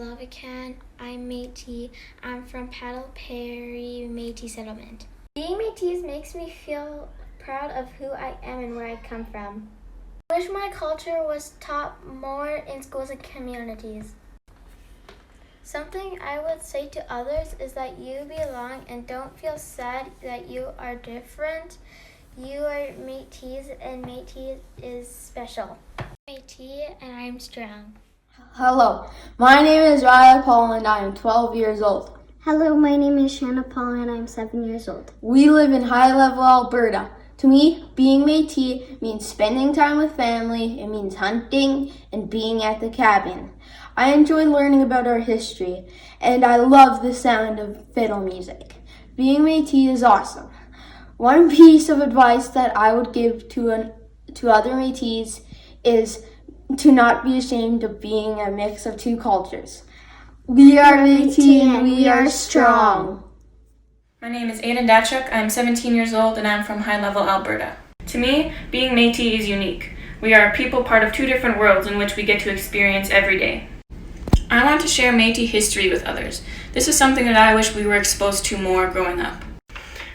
Lovican. I'm Métis. I'm from Paddle Perry Métis Settlement. Being Métis makes me feel proud of who I am and where I come from. I wish my culture was taught more in schools and communities. Something I would say to others is that you belong and don't feel sad that you are different. You are Métis and Métis is special. I'm Métis and I'm strong. Hello, my name is Raya Paul and I am 12 years old. Hello, my name is Shanna Paul and I'm 7 years old. We live in High Level, Alberta. To me, being Métis means spending time with family. It means hunting and being at the cabin. I enjoy learning about our history and I love the sound of fiddle music. Being Métis is awesome. One piece of advice that I would give to other Métis is to not be ashamed of being a mix of two cultures. We are Métis and we are strong. My name is Aiden Datchuk. I'm 17 years old and I'm from High Level, Alberta. To me, being Métis is unique. We are a people part of two different worlds in which we get to experience every day. I want to share Métis history with others. This is something that I wish we were exposed to more growing up.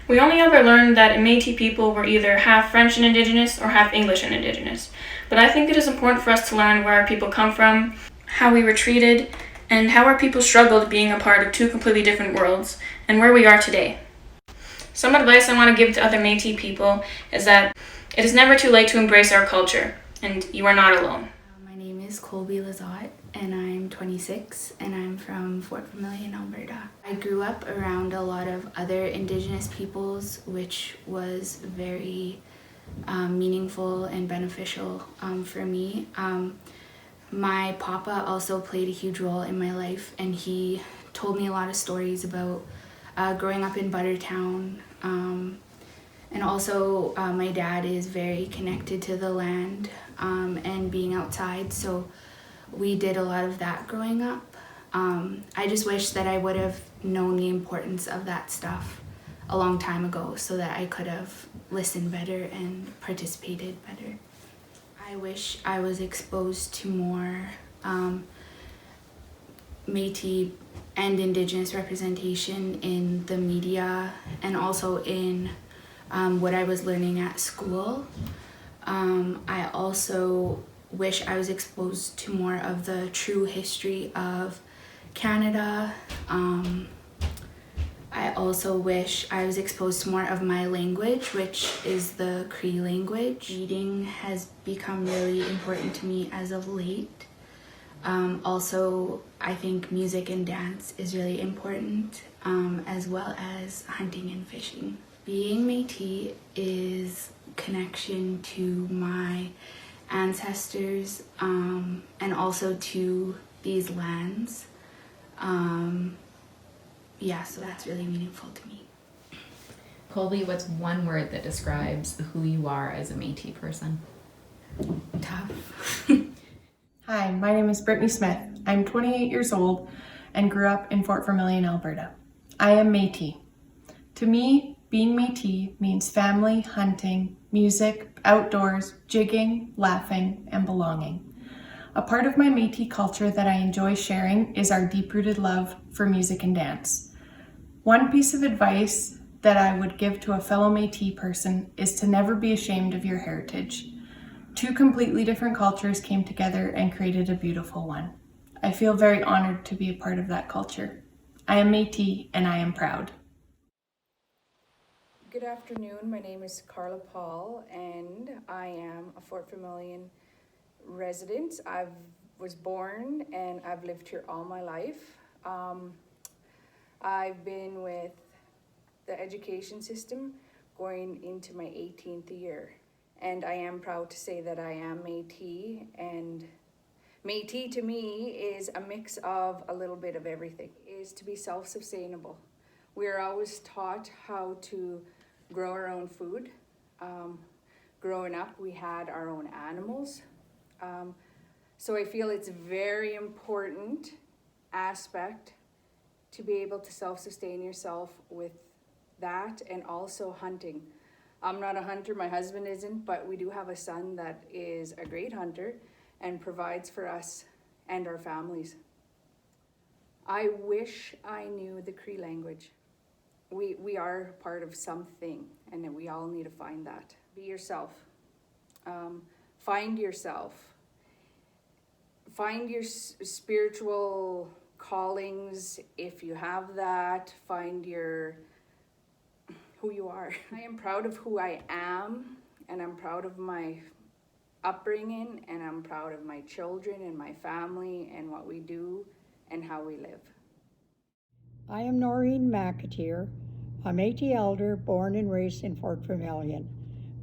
We only ever learned that Métis people were either half French and Indigenous or half English and Indigenous. But I think it is important for us to learn where our people come from, how we were treated, and how our people struggled being a part of two completely different worlds, and where we are today. Some advice I want to give to other Métis people is that it is never too late to embrace our culture, and you are not alone. My name is Colby Lazat, and I'm 26, and I'm from Fort Vermilion, Alberta. I grew up around a lot of other Indigenous peoples, which was very meaningful and beneficial for me. My papa also played a huge role in my life, and he told me a lot of stories about growing up in Buttertown. And also my dad is very connected to the land and being outside, so we did a lot of that growing up. I just wish that I would have known the importance of that stuff a long time ago so that I could have listened better and participated better. I wish I was exposed to more Métis and Indigenous representation in the media and also in what I was learning at school. I also wish I was exposed to more of the true history of Canada. I also wish I was exposed to more of my language, which is the Cree language. Reading has become really important to me as of late. Also, I think music and dance is really important, as well as hunting and fishing. Being Métis is connection to my ancestors and also to these lands. So that's really meaningful to me. Colby, what's one word that describes who you are as a Métis person? Tough. Hi, my name is Brittany Smith. I'm 28 years old and grew up in Fort Vermilion, Alberta. I am Métis. To me, being Métis means family, hunting, music, outdoors, jigging, laughing, and belonging. A part of my Métis culture that I enjoy sharing is our deep-rooted love for music and dance. One piece of advice that I would give to a fellow Métis person is to never be ashamed of your heritage. Two completely different cultures came together and created a beautiful one. I feel very honored to be a part of that culture. I am Métis and I am proud. Good afternoon, my name is Carla Paul and I am a Fort Vermilion resident. I was born and I've lived here all my life. I've been with the education system going into my 18th year. And I am proud to say that I am Métis, and Métis to me is a mix of a little bit of everything. It is to be self-sustainable. We are always taught how to grow our own food. Growing up, we had our own animals. So I feel it's a very important aspect to be able to self-sustain yourself with that, and also hunting. I'm not a hunter, my husband isn't, but we do have a son that is a great hunter and provides for us and our families. I wish I knew the Cree language. We are part of something, and we all need to find that. Be yourself. Find yourself. Find your spiritual callings, if you have that. Find who you are. I am proud of who I am, and I'm proud of my upbringing, and I'm proud of my children and my family and what we do and how we live. I am Noreen McAteer, a Métis elder born and raised in Fort Vermilion.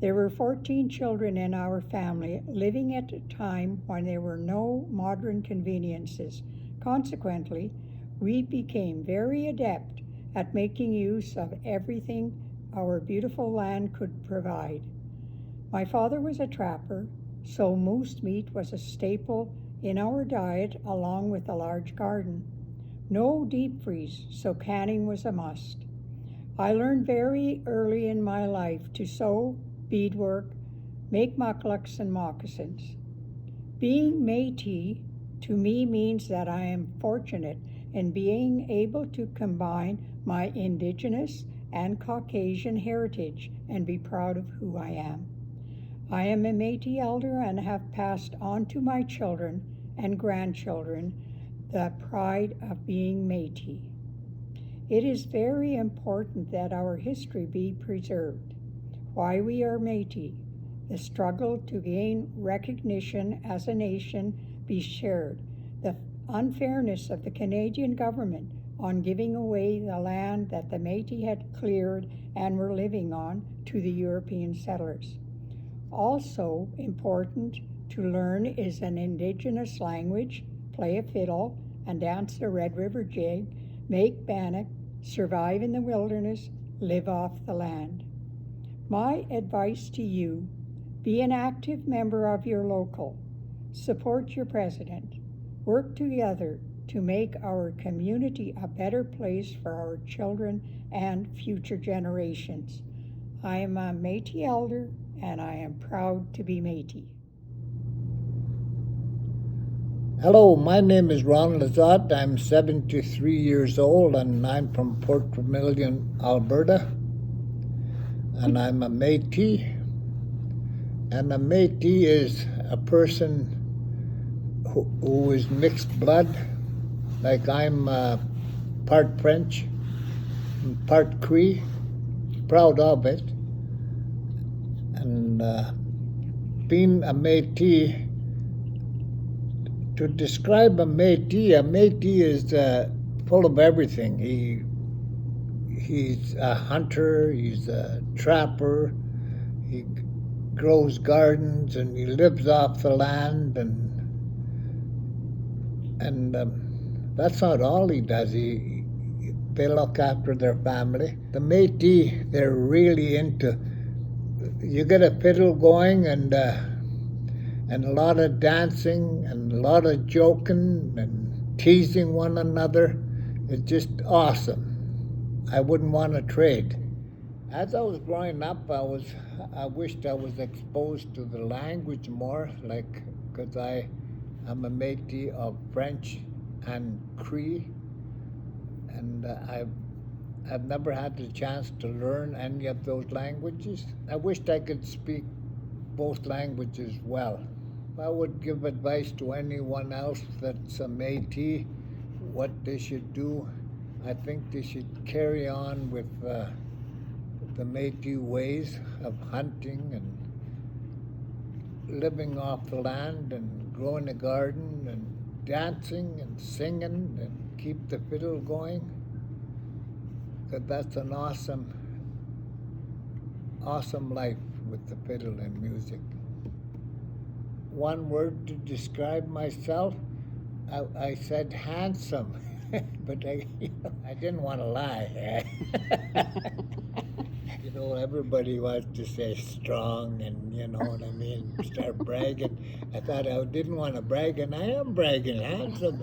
There were 14 children in our family living at a time when there were no modern conveniences. Consequently, we became very adept at making use of everything our beautiful land could provide. My father was a trapper, so moose meat was a staple in our diet along with a large garden. No deep freeze, so canning was a must. I learned very early in my life to sew, beadwork, make mucklucks and moccasins. Being Métis to me means that I am fortunate in being able to combine my Indigenous and Caucasian heritage and be proud of who I am. I am a Métis elder and have passed on to my children and grandchildren the pride of being Métis. It is very important that our history be preserved. Why we are Métis, the struggle to gain recognition as a nation be shared, the unfairness of the Canadian government on giving away the land that the Métis had cleared and were living on to the European settlers. Also important to learn is an Indigenous language, play a fiddle, and dance the Red River Jig, make bannock, survive in the wilderness, live off the land. My advice to you, be an active member of your local, support your president, work together to make our community a better place for our children and future generations. I am a Métis elder, and I am proud to be Métis. Hello, my name is Ron Lazat. I'm 73 years old and I'm from Port Vermilion, Alberta. And I'm a Métis. And a Métis is a person who is mixed blood. Like I'm part French and part Cree. Proud of it. And being a Métis, to describe a Métis is full of everything. He's a hunter, he's a trapper, he grows gardens, and he lives off the land, and that's not all he does. They look after their family. The Métis, they're really into. You get a fiddle going and a lot of dancing and a lot of joking and teasing one another. It's just awesome. I wouldn't want to trade. As I was growing up, I wished I was exposed to the language more, because I'm a Métis of French and Cree, and I've never had the chance to learn any of those languages. I wished I could speak both languages well. I would give advice to anyone else that's a Métis, what they should do. I think they should carry on with the Métis ways of hunting and living off the land and growing a garden and dancing and singing and keep the fiddle going. Because that's an awesome life with the fiddle and music. One word to describe myself, I said handsome, but I didn't want to lie. Everybody wants to say strong and you know what I mean, start bragging. I thought I didn't want to brag, and I am bragging, handsome.